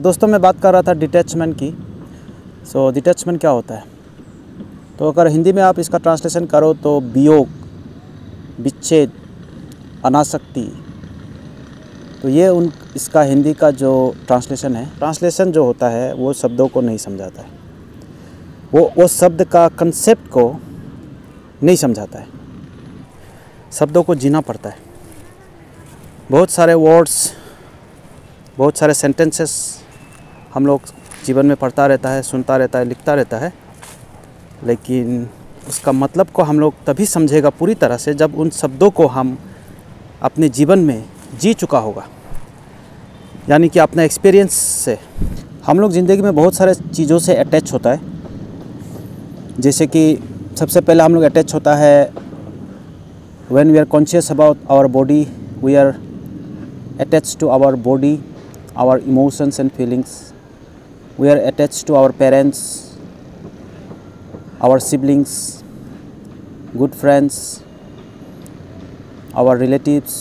दोस्तों मैं बात कर रहा था डिटैचमेंट की। डिटैचमेंट क्या होता है? तो अगर हिंदी में आप इसका ट्रांसलेशन करो तो वियोग, विच्छेद, अनासक्ति। तो ये इसका हिंदी का जो ट्रांसलेशन है, ट्रांसलेशन जो होता है वो शब्दों को नहीं समझाता है, वो शब्द का कंसेप्ट को नहीं समझाता है। शब्दों को जीना पड़ता है। बहुत सारे वर्ड्स, बहुत सारे सेंटेंसेस हम लोग जीवन में पढ़ता रहता है, सुनता रहता है, लिखता रहता है, लेकिन उसका मतलब को हम लोग तभी समझेगा पूरी तरह से जब उन शब्दों को हम अपने जीवन में जी चुका होगा, यानी कि अपना एक्सपीरियंस से। हम लोग ज़िंदगी में बहुत सारे चीज़ों से अटैच होता है। जैसे कि सबसे पहले हम लोग अटैच होता है when we are conscious about our body, we are attach to our body, our emotions and feelings. We are attach to our parents, our siblings, good friends, our relatives,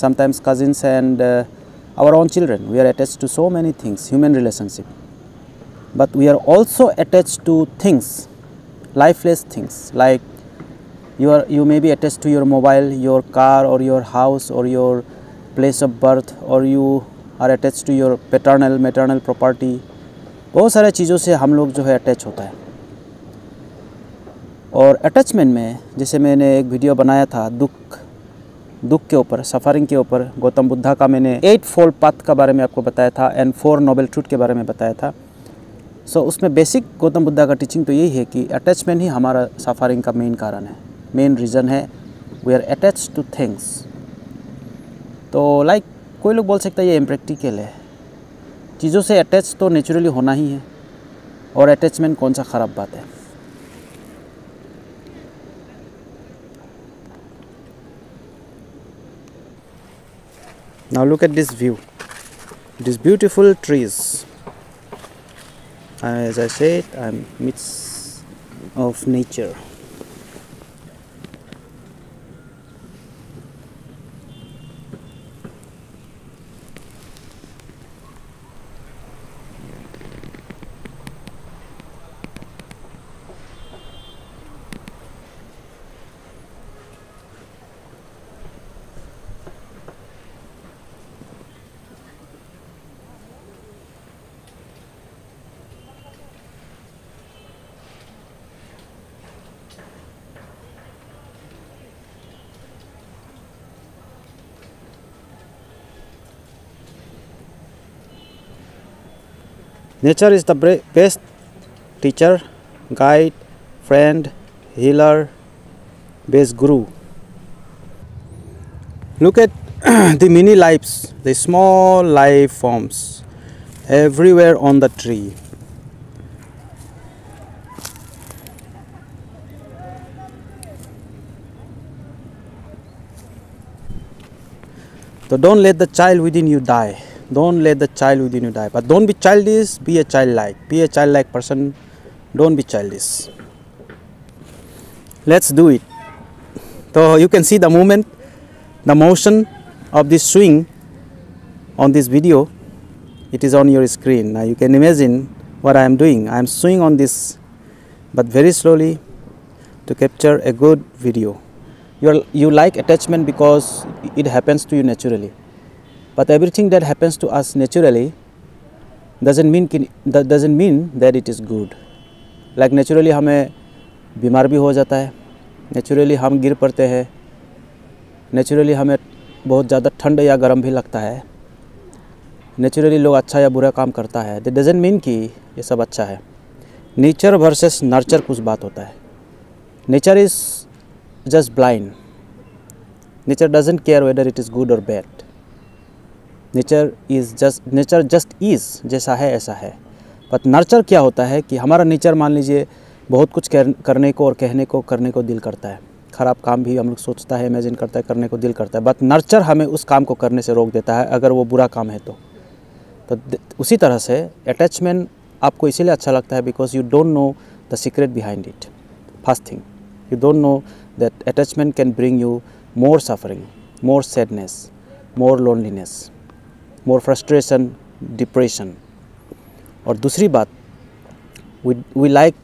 sometimes cousins, and our own children. We are attached to so many things, human relationship. But we are also attached to things, lifeless things, like you may be attached to your mobile, your car, or your house, or your place of birth, or you are attached to your maternal property. बहुत सारे चीज़ों से हम लोग जो है attach होता है। और अटैचमेंट में, जैसे मैंने एक वीडियो बनाया था दुख के ऊपर, सफ़रिंग के ऊपर, गौतम बुद्धा का मैंने 8 फोल्ड पाथ के बारे में आपको बताया था एंड 4 नोबल ट्रूथ के बारे में बताया था। उसमें बेसिक गौतम बुद्धा का टीचिंग तो यही है कि अटैचमेंट ही हमारा सफ़रिंग का मेन कारण है, मेन रीज़न है। We are attach to things. तो लाइक कोई लोग बोल सकता है ये इम्प्रैक्टिकल है। चीज़ों से अटैच तो नेचुरली होना ही है, और अटैचमेंट कौन सा ख़राब बात है? Now look at this view, these beautiful trees. As I said, I'm midst of nature. Nature is the best teacher, guide, friend, healer, best guru. Look at the mini lives, the small life forms everywhere on the tree. So don't let the child within you die. Don't let the child within you die. But don't be childish, be a childlike. Be a childlike person. Don't be childish. Let's do it. So you can see the movement, the motion of this swing on this video. It is on your screen. Now you can imagine what I am doing. I am swinging on this, but very slowly, to capture a good video. You like attachment because it happens to you naturally. But everything that happens to us naturally doesn't mean that it is good. Like naturally हमें बीमार भी हो जाता है, naturally हम गिर पड़ते हैं, naturally हमें बहुत ज़्यादा ठंड या गर्म भी लगता है, naturally लोग अच्छा या बुरा काम करता है। That doesn't mean कि ये सब अच्छा है। नेचर वर्सेस नर्चर कुछ बात होता है। Nature is just blind. Nature doesn't care whether it is good or bad. Nature just is, जैसा है ऐसा है। बट नर्चर क्या होता है कि हमारा नेचर, मान लीजिए, बहुत कुछ करने को और करने को दिल करता है। ख़राब काम भी हम लोग सोचता है, इमेजिन करता है, करने को दिल करता है। बट नर्चर हमें उस काम को करने से रोक देता है अगर वो बुरा काम है तो उसी तरह से अटैचमेंट आपको इसीलिए अच्छा लगता है because you don't know the secret behind it. First thing, you don't know that attachment can bring you more suffering, more sadness, more loneliness, more frustration, depression. और दूसरी बात, we like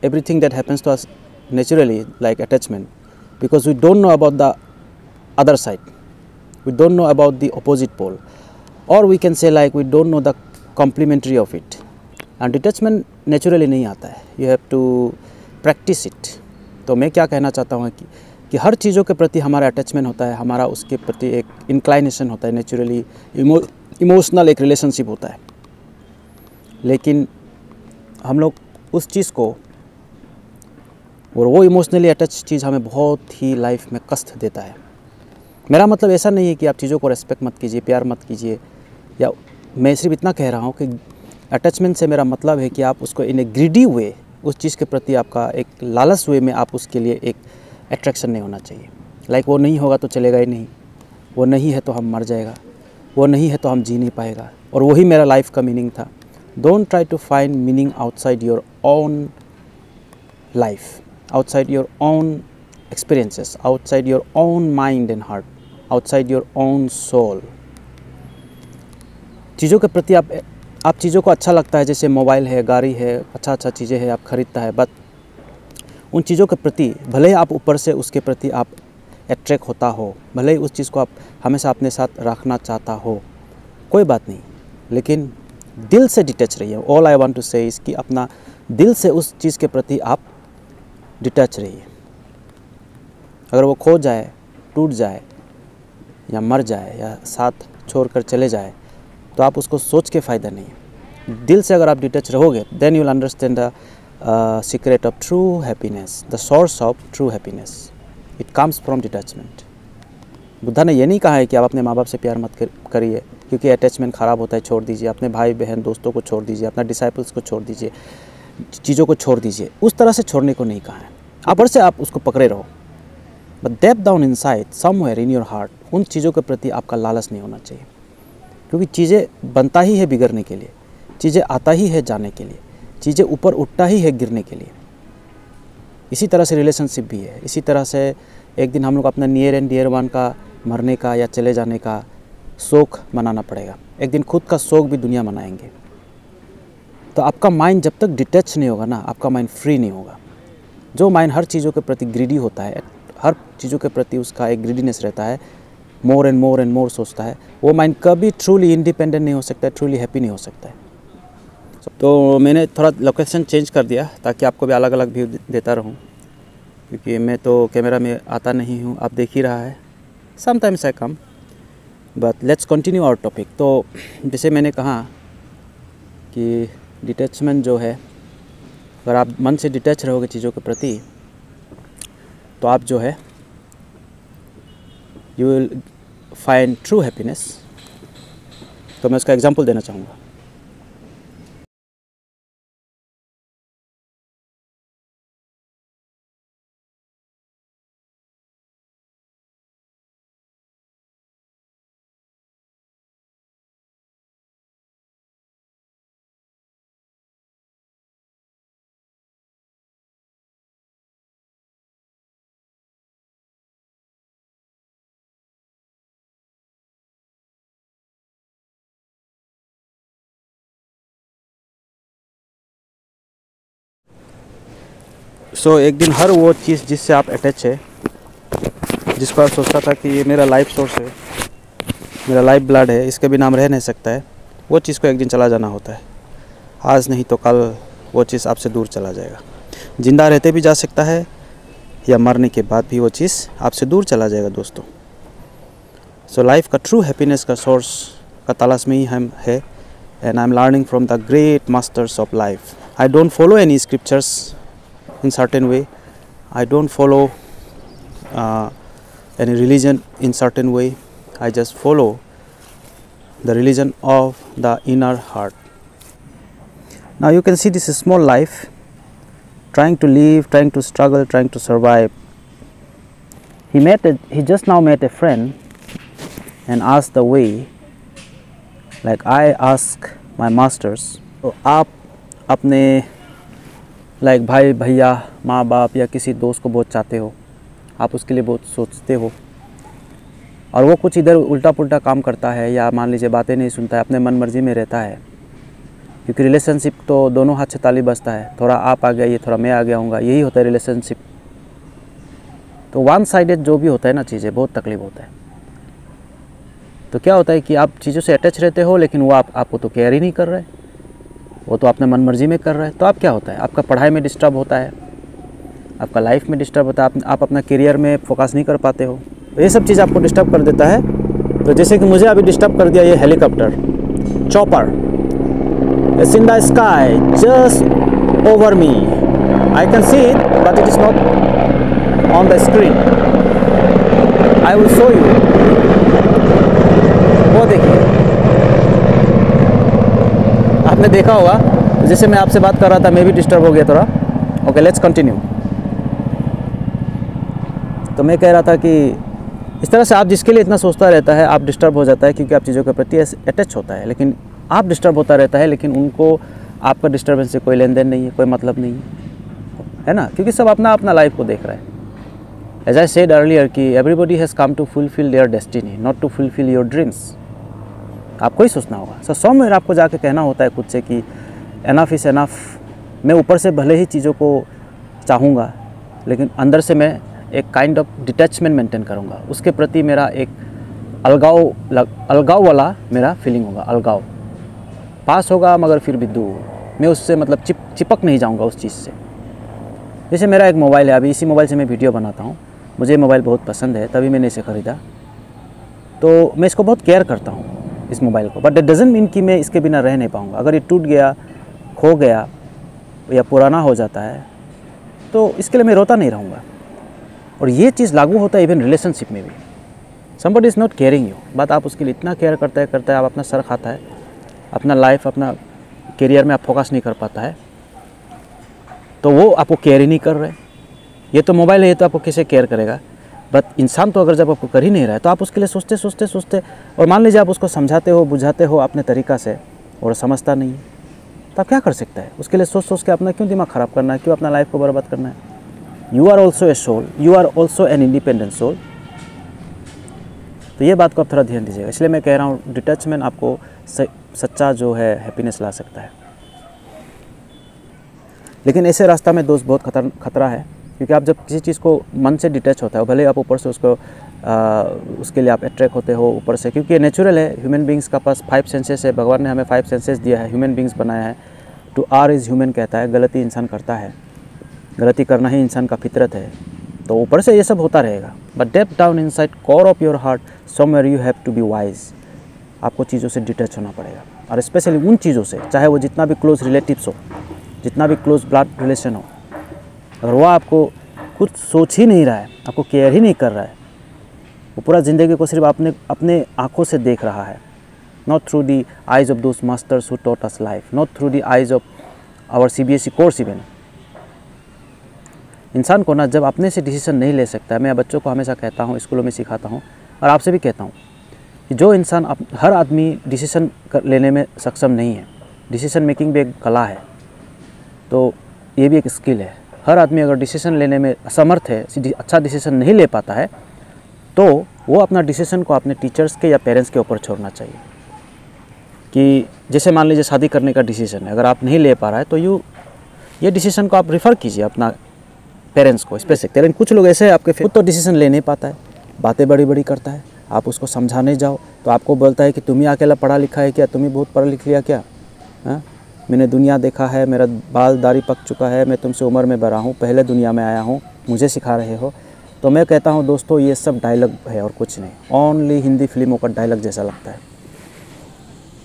everything that happens to us naturally, like attachment, because we don't know about the other side, we don't know about the opposite pole, or we can say like we don't know the complementary of it. And detachment naturally नहीं आता है, you have to practice it. तो मैं क्या कहना चाहता हूँ कि हर चीज़ों के प्रति हमारा अटैचमेंट होता है, हमारा उसके प्रति एक इंक्लाइनेशन होता है, नेचुरली इमोशनल एक रिलेशनशिप होता है, लेकिन हम लोग उस चीज़ को और वो इमोशनली अटैच चीज़ हमें बहुत ही लाइफ में कष्ट देता है। मेरा मतलब ऐसा नहीं है कि आप चीज़ों को रेस्पेक्ट मत कीजिए, प्यार मत कीजिए, या मैं सिर्फ इतना कह रहा हूँ कि अटैचमेंट से मेरा मतलब है कि आप उसको इन ए ग्रीडी वे, उस चीज़ के प्रति आपका एक लालच वे में आप उसके लिए एक अट्रैक्शन नहीं होना चाहिए। लाइक वो नहीं होगा तो चलेगा ही नहीं, वो नहीं है तो हम मर जाएगा, वो नहीं है तो हम जी नहीं पाएगा, और वही मेरा लाइफ का मीनिंग था। Don't try to find meaning outside your own life, outside your own experiences, outside your own mind and heart, outside your own soul. चीज़ों के प्रति आप चीज़ों को अच्छा लगता है, जैसे मोबाइल है, गाड़ी है, अच्छा चीज़ें हैं, आप खरीदता है, बट उन चीज़ों के प्रति भले ही आप ऊपर से उसके प्रति आप अट्रैक्ट होता हो, भले ही उस चीज़ को आप हमेशा अपने साथ रखना चाहता हो, कोई बात नहीं, लेकिन दिल से डिटैच रहिए। ऑल आई वांट टू से इज़ कि अपना दिल से उस चीज़ के प्रति आप डिटैच रहिए। अगर वो खो जाए, टूट जाए, या मर जाए, या साथ छोड़कर चले जाए, तो आप उसको सोच के फ़ायदा नहीं है। दिल से अगर आप डिटैच रहोगे, then you will understand the secret of true happiness, the source of true happiness, it comes from detachment. Buddha ने ये नहीं कहा है कि आप अपने माँ बाप से प्यार मत करिए क्योंकि अटैचमेंट ख़राब होता है, छोड़ दीजिए। अपने भाई बहन दोस्तों को छोड़ दीजिए, अपना डिसाइपल्स को छोड़ दीजिए, चीज़ों को छोड़ दीजिए। उस तरह से छोड़ने को नहीं कहा है, ऊपर से आप उसको पकड़े रहो, but deep down inside somewhere in your heart उन चीज़ों के प्रति आपका लालच नहीं होना चाहिए, क्योंकि चीज़ें बनता ही है बिगड़ने के लिए, चीज़ें आता ही है जाने के लिए, चीज़ें ऊपर उठता ही है गिरने के लिए। इसी तरह से रिलेशनशिप भी है। इसी तरह से एक दिन हम लोग अपना नियर एंड डियर वन का मरने का या चले जाने का शोक मनाना पड़ेगा, एक दिन खुद का शोक भी दुनिया मनाएंगे। तो आपका माइंड जब तक डिटैच नहीं होगा ना, आपका माइंड फ्री नहीं होगा। जो माइंड हर चीज़ों के प्रति ग्रीडी होता है, हर चीज़ों के प्रति उसका एक ग्रीडीनेस रहता है, मोर एंड मोर सोचता है, वो माइंड कभी ट्रूली इंडिपेंडेंट नहीं हो सकता है, ट्रूली हैप्पी नहीं हो सकता है। तो मैंने थोड़ा लोकेशन चेंज कर दिया ताकि आपको भी अलग अलग व्यू देता रहूं, क्योंकि मैं तो कैमरा में आता नहीं हूं, आप देख ही रहा है। Sometimes I come, but let's continue our topic. तो जैसे मैंने कहा कि डिटैचमेंट जो है, अगर आप मन से डिटैच रहोगे चीज़ों के प्रति, तो आप जो है you will find true happiness. तो मैं उसका एग्जांपल देना चाहूँगा। एक दिन हर वो चीज़ जिससे आप अटैच है, जिसको आप सोचता था कि ये मेरा लाइफ सोर्स है, मेरा लाइफ ब्लड है, इसके बिना हम रह नहीं सकता है, वो चीज़ को एक दिन चला जाना होता है। आज नहीं तो कल वो चीज़ आपसे दूर चला जाएगा। ज़िंदा रहते भी जा सकता है या मरने के बाद भी वो चीज़ आपसे दूर चला जाएगा दोस्तों। सो लाइफ का ट्रू हैप्पीनेस का सोर्स का तलाश में ही हम है, and I am learning from the great masters of life. I don't follow any scriptures in certain way, I don't follow any religion in certain way, I just follow the religion of the inner heart. Now you can see this small life trying to live, trying to struggle, trying to survive. He just now met a friend and asked the way like I ask my masters. तो आप अपने like भाई भैया माँ बाप या किसी दोस्त को बहुत चाहते हो, आप उसके लिए बहुत सोचते हो, और वो कुछ इधर उल्टा पुल्टा काम करता है या मान लीजिए बातें नहीं सुनता है, अपने मन मर्जी में रहता है, क्योंकि रिलेशनशिप तो दोनों हाथ से ताली बजता है, थोड़ा आप आ गया ये थोड़ा मैं आ गया हूँगा, यही होता है रिलेशनशिप। तो वन साइडेड जो भी होता है ना चीज़ें, बहुत तकलीफ होता है। तो क्या होता है कि आप चीज़ों से अटैच रहते हो, लेकिन वो आपको तो केयर ही नहीं कर रहे, वो तो अपने मन मर्जी में कर रहे हैं। तो आप क्या होता है, आपका पढ़ाई में डिस्टर्ब होता है, आपका लाइफ में डिस्टर्ब होता है, आप अपना करियर में फोकस नहीं कर पाते हो। तो ये सब चीज़ आपको डिस्टर्ब कर देता है। तो जैसे कि मुझे अभी डिस्टर्ब कर दिया ये helicopter, chopper, it's in the sky just over me, I can see it but it is not on the screen. I will show you, वो देखिए, आपने देखा होगा। जैसे मैं आपसे बात कर रहा था, मैं भी डिस्टर्ब हो गया थोड़ा। Okay, let's continue. तो मैं कह रहा था कि इस तरह से आप जिसके लिए इतना सोचता रहता है, आप डिस्टर्ब हो जाता है, क्योंकि आप चीज़ों के प्रति अटैच होता है। लेकिन आप डिस्टर्ब होता रहता है, लेकिन उनको आपका डिस्टर्बेंस से कोई लेन देन नहीं है, कोई मतलब नहीं है ना, क्योंकि सब अपना अपना लाइफ को देख रहा है। एज आई सेड अर्लियर कि everybody has come to fulfil their destiny, not to fulfil your dreams. आपको ही सोचना होगा। सो समवेयर आपको जाके कहना होता है खुद से कि एनफ इज़ एनफ। मैं ऊपर से भले ही चीज़ों को चाहूँगा, लेकिन अंदर से मैं एक काइंड ऑफ डिटैचमेंट मेंटेन करूँगा। उसके प्रति मेरा एक अलगाव वाला मेरा फीलिंग होगा। अलगाव पास होगा मगर फिर भी दूर, मैं उससे मतलब चिपक नहीं जाऊँगा उस चीज़ से। जैसे मेरा एक मोबाइल है, अभी इसी मोबाइल से मैं वीडियो बनाता हूँ। मुझे मोबाइल बहुत पसंद है, तभी मैंने इसे ख़रीदा। तो मैं इसको बहुत केयर करता हूँ इस मोबाइल को, बट इट डजंट मीन कि मैं इसके बिना रह नहीं पाऊँगा। अगर ये टूट गया, खो गया या पुराना हो जाता है, तो इसके लिए मैं रोता नहीं रहूँगा। और ये चीज़ लागू होता है इवन रिलेशनशिप में भी। Somebody is not caring you, but आप उसके लिए इतना केयर करते हैं, आप अपना सर खाता है, अपना लाइफ, अपना करियर में आप फोकस नहीं कर पाता है, तो वो आपको केयर ही नहीं कर रहे। ये तो मोबाइल है, ये तो आपको कैसे केयर करेगा। बट इंसान तो अगर जब आपको कर ही नहीं रहा है, तो आप उसके लिए सोचते, और मान लीजिए आप उसको समझाते हो, बुझाते हो अपने तरीक़ा से, और समझता नहीं है, तो आप क्या कर सकते हैं। उसके लिए सोच के अपना क्यों दिमाग ख़राब करना है, क्यों अपना लाइफ को बर्बाद करना है। You are also a soul, you are also an independent soul. तो ये बात को आप थोड़ा ध्यान दीजिएगा। इसलिए मैं कह रहा हूँ डिटैचमेंट आपको सच्चा जो है हैप्पीनेस ला सकता है। लेकिन ऐसे रास्ता में दोस्त बहुत खतरा है, क्योंकि आप जब किसी चीज़ को मन से डिटैच होता है, भले आप ऊपर से उसके लिए आप अट्रैक्ट होते हो ऊपर से, क्योंकि नेचुरल है। ह्यूमन बींग्स का पास 5 सेंसेस है। भगवान ने हमें 5 सेंसेस दिया है, ह्यूमन बींग्स बनाया है। टू आर इज़ ह्यूमन कहता है, गलती इंसान करता है, गलती करना ही इंसान का फितरत है। तो ऊपर से ये सब होता रहेगा, but deep down inside core of your heart somewhere you have to be wise. आपको चीज़ों से डिटैच होना पड़ेगा, और स्पेशली उन चीज़ों से, चाहे वो जितना भी क्लोज रिलेटिव्स हो, जितना भी क्लोज ब्लड रिलेशन हो, अगर वो आपको कुछ सोच ही नहीं रहा है, आपको केयर ही नहीं कर रहा है, वो पूरा ज़िंदगी को सिर्फ अपने आँखों से देख रहा है, not through the eyes of those masters who taught us life, not through the eyes of our CBSE course even. इंसान को ना जब अपने से डिसीजन नहीं ले सकता है, मैं बच्चों को हमेशा कहता हूँ, स्कूलों में सिखाता हूँ, और आपसे भी कहता हूँ कि जो इंसान हर आदमी डिसीजन लेने में सक्षम नहीं है। डिसीजन मेकिंग भी एक कला है, तो ये भी एक स्किल है। हर आदमी अगर डिसीजन लेने में असमर्थ है, अच्छा डिसीजन नहीं ले पाता है, तो वो अपना डिसीजन को अपने टीचर्स के या पेरेंट्स के ऊपर छोड़ना चाहिए। कि जैसे मान लीजिए शादी करने का डिसीजन है, अगर आप नहीं ले पा रहा है, तो ये डिसीजन को आप रिफ़र कीजिए अपना पेरेंट्स को स्पेसिफिक। लेकिन कुछ लोग ऐसे हैं, आपके खुद तो डिसीजन ले नहीं पाता है, बातें बड़ी बड़ी करता है, आप उसको समझाने जाओ तो आपको बोलता है कि तुम ही अकेला पढ़ा लिखा है क्या, तुम ही बहुत पढ़ा लिख लिया क्या, हाँ मैंने दुनिया देखा है, मेरा बाल दाढ़ी पक चुका है, मैं तुमसे उम्र में बड़ा हूँ, पहले दुनिया में आया हूँ, मुझे सिखा रहे हो। तो मैं कहता हूँ दोस्तों, ये सब डायलॉग है और कुछ नहीं, ओनली हिंदी फिल्मों का डायलॉग जैसा लगता है।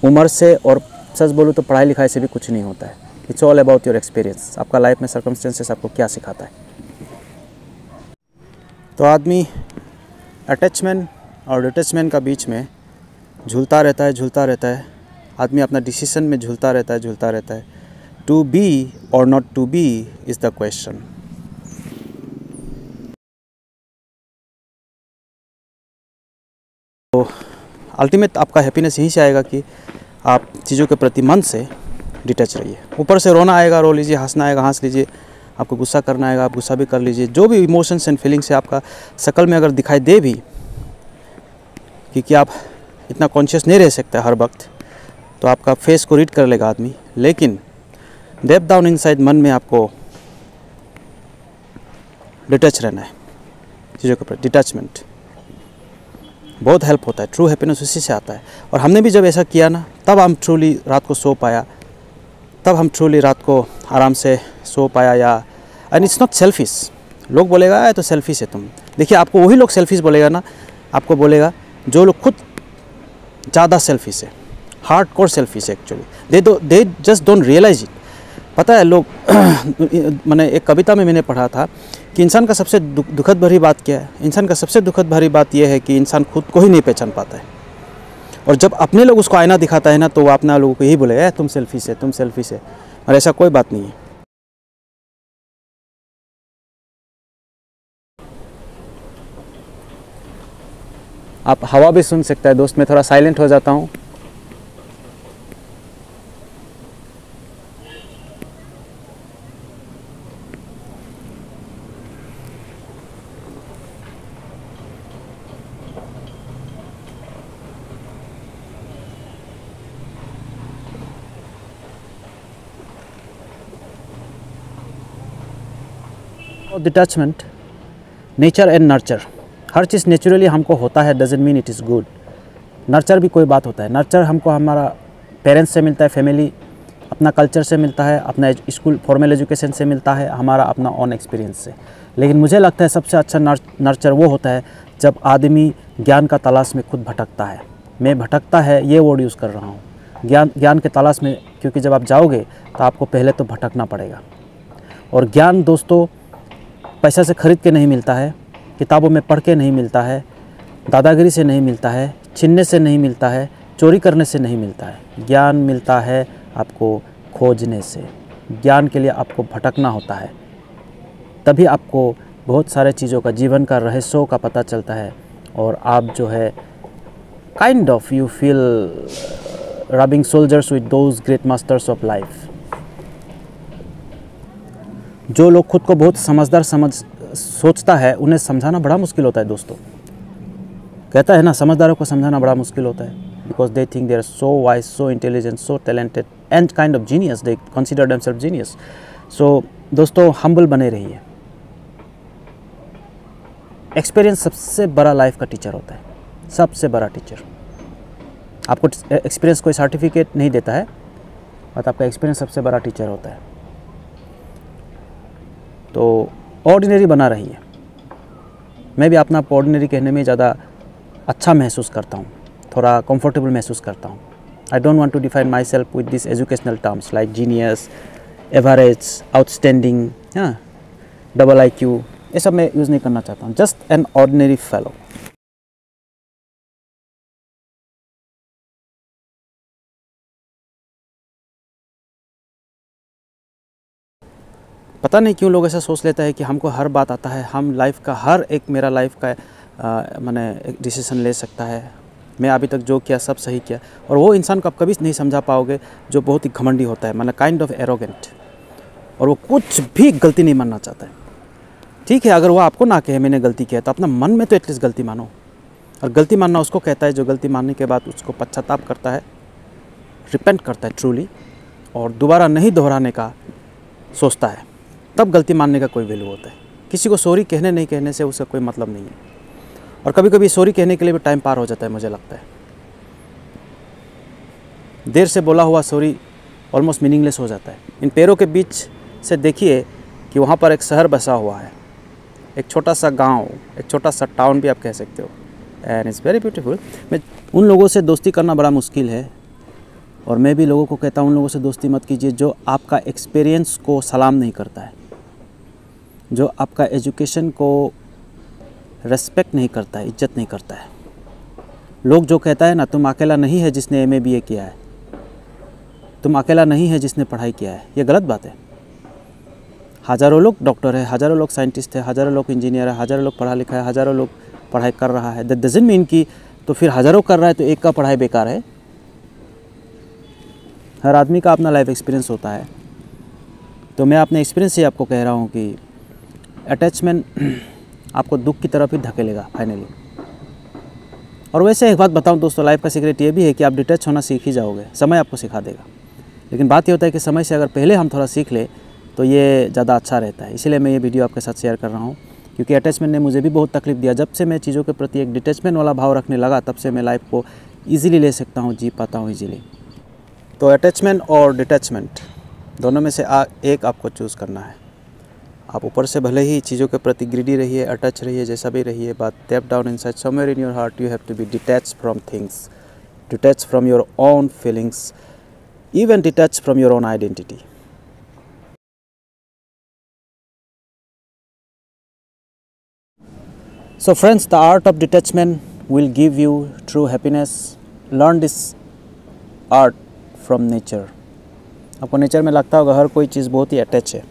उम्र से और सच बोलूँ तो पढ़ाई लिखाई से भी कुछ नहीं होता है। It's all about your experience, आपका लाइफ में सर्कमस्टेंसेस आपको क्या सिखाता है। तो आदमी अटैचमेंट और डिटैचमेंट का बीच में झूलता रहता है। आदमी अपना डिसीजन में झूलता रहता है। टू बी और not to be is the question. तो अल्टीमेट आपका हैप्पीनेस यहीं से आएगा कि आप चीज़ों के प्रति मन से डिटैच रहिए। ऊपर से रोना आएगा, रो लीजिए, हंसना आएगा, हंस लीजिए, आपको गुस्सा करना आएगा, आप गुस्सा भी कर लीजिए। जो भी इमोशंस एंड फीलिंग्स है आपका शकल में अगर दिखाई दे भी, क्योंकि आप इतना कॉन्शियस नहीं रह सकते हर वक्त, तो आपका फेस को रीड कर लेगा आदमी। लेकिन डेप डाउन इनसाइड मन में आपको डिटैच रहना है चीज़ों के ऊपर। डिटैचमेंट बहुत हेल्प होता है, ट्रू हैप्पीनेस उसी से आता है। और हमने भी जब ऐसा किया ना, तब हम ट्रूली रात को सो पाया, तब हम ट्रूली रात को आराम से सो पाया। या एंड इट्स नॉट सेल्फिश। लोग बोलेगा तो सेल्फिश है तुम, देखिए आपको वही लोग सेल्फिश बोलेगा ना, आपको बोलेगा जो लोग खुद ज़्यादा सेल्फिश है, हार्ड कोर सेल्फिश है actually. They just don't realise it. पता है लोग मैंने एक कविता में मैंने पढ़ा था कि इंसान का सबसे दुखद भरी बात क्या है। इंसान का सबसे दुखद भरी बात यह है कि इंसान खुद को ही नहीं पहचान पाता है। और जब अपने लोग उसको आईना दिखाता है ना, तो वो अपना लोगों को यही बोलेगा तुम सेल्फिश है, तुम सेल्फिश है। और ऐसा कोई बात नहीं है। आप हवा भी सुन सकता है दोस्त। मैं थोड़ा साइलेंट हो जाता हूँ। Detachment, nature and nurture. Her cheese naturally हमको होता है, doesn't mean it is good. Nurture भी कोई बात होता है। नर्चर हमको हमारा पेरेंट्स से मिलता है, फैमिली, अपना कल्चर से मिलता है, अपना स्कूल फॉर्मल एजुकेशन से मिलता है, हमारा अपना ऑन एक्सपीरियंस से। लेकिन मुझे लगता है सबसे अच्छा नर्चर वो होता है जब आदमी ज्ञान का तलाश में खुद भटकता है। मैं भटकता है ये वर्ड यूज़ कर रहा हूँ, ज्ञान के तलाश में, क्योंकि जब आप जाओगे तो आपको पहले तो भटकना पड़ेगा। और ज्ञान दोस्तों पैसा से ख़रीद के नहीं मिलता है, किताबों में पढ़ के नहीं मिलता है, दादागिरी से नहीं मिलता है, छीनने से नहीं मिलता है, चोरी करने से नहीं मिलता है। ज्ञान मिलता है आपको खोजने से। ज्ञान के लिए आपको भटकना होता है, तभी आपको बहुत सारे चीज़ों का, जीवन का रहस्यों का पता चलता है। और आप जो है kind of you feel rubbing soldiers with those great masters of life. जो लोग खुद को बहुत समझदार सोचता है, उन्हें समझाना बड़ा मुश्किल होता है दोस्तों। कहता है ना, समझदारों को समझाना बड़ा मुश्किल होता है, because they think they are so wise, so intelligent, so talented and kind of genius. They consider themselves genius. सो दोस्तों हम्बल बने रहिए। एक्सपीरियंस सबसे बड़ा लाइफ का टीचर होता है, सबसे बड़ा टीचर। आपको एक्सपीरियंस कोई सर्टिफिकेट नहीं देता है, बट आपका एक्सपीरियंस सबसे बड़ा टीचर होता है। तो ऑर्डिनरी बना रहिए। मैं भी अपना ऑर्डिनरी कहने में ज़्यादा अच्छा महसूस करता हूँ, थोड़ा कंफर्टेबल महसूस करता हूँ। I don't want to define my self with this educational terms like genius, average, outstanding, हाँ, डबल IQ, ये सब मैं यूज़ नहीं करना चाहता हूँ। Just an ordinary fellow. पता नहीं क्यों लोग ऐसा सोच लेता है कि हमको हर बात आता है, हम लाइफ का हर एक, मेरा लाइफ का मैंने एक डिसीजन ले सकता है, मैं अभी तक जो किया सब सही किया। और वो इंसान को आप कभी नहीं समझा पाओगे जो बहुत ही घमंडी होता है, मतलब काइंड ऑफ एरोगेंट, और वो कुछ भी गलती नहीं मानना चाहता है। ठीक है, अगर वो आपको ना कहे मैंने गलती किया, तो अपना मन में तो एटलीस्ट गलती मानो। और गलती मानना उसको कहता है जो गलती मानने के बाद उसको पश्चाताप करता है, रिपेंट करता है ट्रूली, और दोबारा नहीं दोहराने का सोचता है, तब गलती मानने का कोई वैल्यू होता है। किसी को सॉरी कहने नहीं कहने से उसका कोई मतलब नहीं है। और कभी कभी सॉरी कहने के लिए भी टाइम पार हो जाता है, मुझे लगता है। देर से बोला हुआ सॉरी ऑलमोस्ट मीनिंगलेस हो जाता है। इन पेड़ों के बीच से देखिए कि वहाँ पर एक शहर बसा हुआ है, एक छोटा सा गांव, एक छोटा सा टाउन भी आप कह सकते हो, एंड इट्स वेरी ब्यूटीफुल। मैं उन लोगों से दोस्ती करना बड़ा मुश्किल है, और मैं भी लोगों को कहता हूँ उन लोगों से दोस्ती मत कीजिए जो आपका एक्सपीरियंस को सलाम नहीं करता है, जो आपका एजुकेशन को रेस्पेक्ट नहीं करता है, इज्जत नहीं करता है। लोग जो कहता है ना, तुम अकेला नहीं है जिसने MA BA किया है, तुम अकेला नहीं है जिसने पढ़ाई किया है, ये गलत बात है। हज़ारों लोग डॉक्टर है, हज़ारों लोग साइंटिस्ट है, हज़ारों लोग इंजीनियर है, हज़ारों लोग पढ़ा लिखा है, हज़ारों लोग पढ़ाई कर रहा है। दैट डजंट मीन कि तो फिर हज़ारों कर रहा है तो एक का पढ़ाई बेकार है। हर आदमी का अपना लाइफ एक्सपीरियंस होता है। तो मैं अपने एक्सपीरियंस से आपको कह रहा हूँ कि अटैचमेंट आपको दुख की तरफ ही धकेलेगा फाइनली। और वैसे एक बात बताऊँ दोस्तों, लाइफ का सीक्रेट ये भी है कि आप डिटैच होना सीख ही जाओगे, समय आपको सिखा देगा। लेकिन बात ये होता है कि समय से अगर पहले हम थोड़ा सीख ले तो ये ज़्यादा अच्छा रहता है। इसीलिए मैं ये वीडियो आपके साथ शेयर कर रहा हूँ, क्योंकि अटैचमेंट ने मुझे भी बहुत तकलीफ़ दिया। जब से मैं चीज़ों के प्रति एक डिटैचमेंट वाला भाव रखने लगा, तब से मैं लाइफ को ईजिली ले सकता हूँ, जी पाता हूँ ईजिली। तो अटैचमेंट और डिटैचमेंट दोनों में से एक आपको चूज़ करना है। आप ऊपर से भले ही चीज़ों के प्रति ग्रीडी रहिए, अटैच रहिए, जैसा भी रहिए, but deep down inside somewhere in your heart you have to be detached from things, detached from your own feelings, even detached from your own identity. So friends, the art of detachment will give you true happiness. Learn this art from nature. आपको nature में लगता होगा हर कोई चीज़ बहुत ही attach है,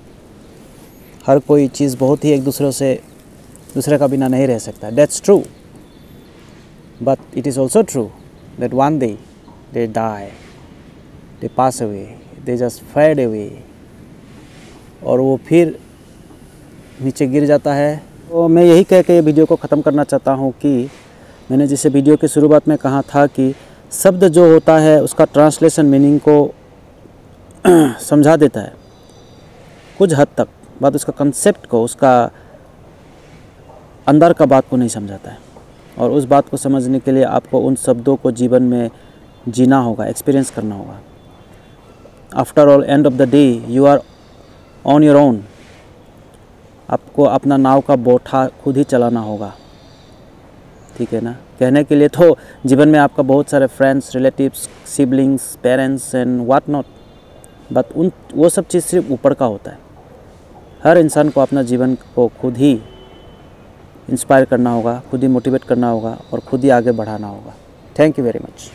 हर कोई चीज़ बहुत ही एक दूसरे का बिना नहीं रह सकता। That's true. But it is also true that one day they die, they pass away, they just fade away, और वो फिर नीचे गिर जाता है। तो मैं यही कह के ये वीडियो को ख़त्म करना चाहता हूँ कि मैंने जैसे वीडियो की शुरुआत में कहा था कि शब्द जो होता है उसका ट्रांसलेशन मीनिंग को समझा देता है कुछ हद तक, बात उसका कंसेप्ट को, उसका अंदर का बात को नहीं समझाता है। और उस बात को समझने के लिए आपको उन शब्दों को जीवन में जीना होगा, एक्सपीरियंस करना होगा। After all end of the day you are on your own. आपको अपना नाव का बोठा खुद ही चलाना होगा, ठीक है ना। कहने के लिए तो जीवन में आपका बहुत सारे friends, relatives, siblings, parents and what not, but वो सब चीज़ सिर्फ ऊपर का होता है। हर इंसान को अपना जीवन को खुद ही इंस्पायर करना होगा, खुद ही मोटिवेट करना होगा और खुद ही आगे बढ़ाना होगा। Thank you very much.